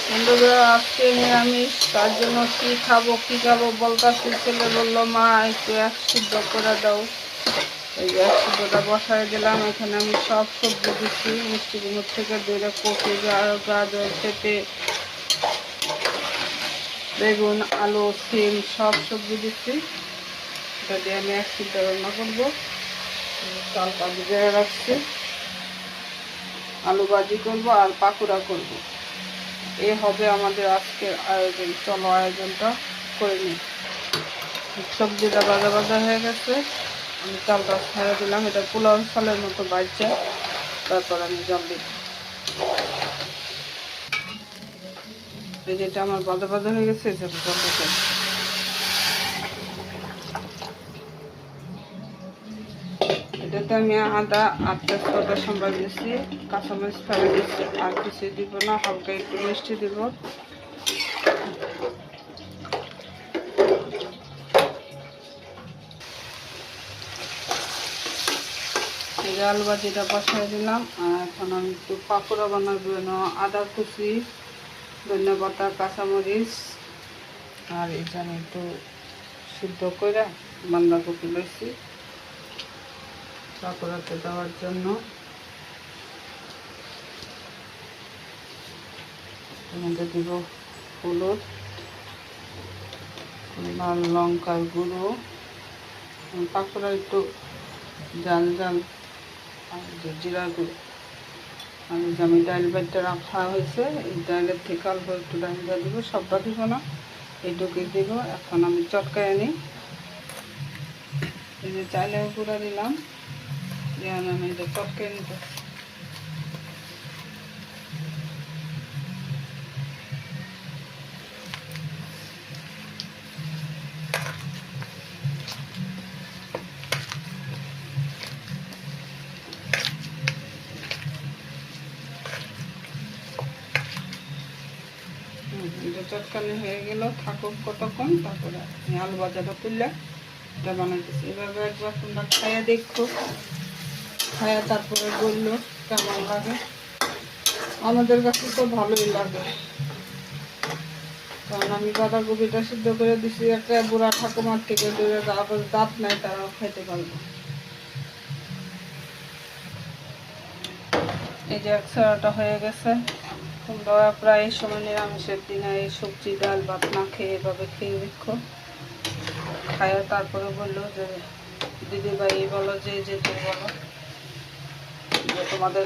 বন্ধুরা আজকে নিরামিষ, তার জন্য কি খাবো বলতাছি। ছেলে বললো মা একটু এক সিদ্ধ করে দাও। এই এক সিদ্ধটা বসায় দিলাম। এখানে আমি সব সবজি দিচ্ছি, মিষ্টি কুমড় থেকে দূরে কপি, গাজর, পেঁপে, বেগুন, আলু, সিম সব সবজি দিচ্ছি। এটা দিয়ে আমি এক সিদ্ধ রান্না করবো। চালটা ভিজে রাখছি, আলু ভাজি করবো আর পাকুড়া করবো। এ হবে আমাদের আজকের আয়োজন। চলো আয়োজনটা করে নিই। সবজিটা ভাজা ভাজা হয়ে গেছে, আমি চালটা ছেড়ে দিলাম। এটা পোলাও চালের মতো বাজছে, তারপর আমি জল দিই। এই যেটা আমার ভাজা ভাজা হয়ে গেছে, এটা জল দিতে। এটাতে আমি আদা 8-10 সম্বার দিচ্ছি, কাঁচামরিচ ফেলে দিচ্ছি, আর কিছু দিব না, হালকা একটু মিষ্টি দিব। এই আলু ভাজিটা বসাই দিলাম। আর এখন আমি একটু পাকোড়া বানাবো। আদা কুচি, ধনিয়া পাতা, কাঁচামরিচ আর এখানে একটু সিদ্ধ করে বাঁধাকপি লইছি পাকোড়াতে দেওয়ার জন্য। মধ্যে দিব হলুদ, লাল লঙ্কার গুঁড়ো, পাকোড়া একটু জাল জাল, আর জিরা গুঁড়ো। আর যে আমি ডাল বাটটা রাখা হয়েছে, এই ডালের থেকে অল্প একটু ডালটা দিব, সবটা দিব না, এইটুকুই দিব। এখন আমি চটকায় নিই। এই যে চালের গুঁড়া দিলাম, যেন আমি এটা চটকায় নিতে। এটা চটকানি হয়ে গেল, থাকুক কতক্ষণ। তারপরে আমি আলু ভাজাটা তুললে এটা বানাইতেছি। এভাবে একবার তোমরা খাইয়া দেখো, খাইয়া তারপরে বললো কেমন লাগে। আমাদের কাছে তো ভালোই লাগে, কারণ আমি বাঁধাকপিটা সিদ্ধ করে দিছি একটা বুড়া ঠাকুমার থেকে দূরে, আবার দাঁত নাই, তারাও খেতে পারবো। এই যে একসারাটা হয়ে গেছে। তোমরা প্রায় সময় নিরামিষের দিনে এই সবজি ডাল ভাত না খেয়ে এভাবে খেয়ে দেখো। খাইয়া তারপরে বললো যে দিদিভাই বলো, যে তুমি বলো যে তোমাদের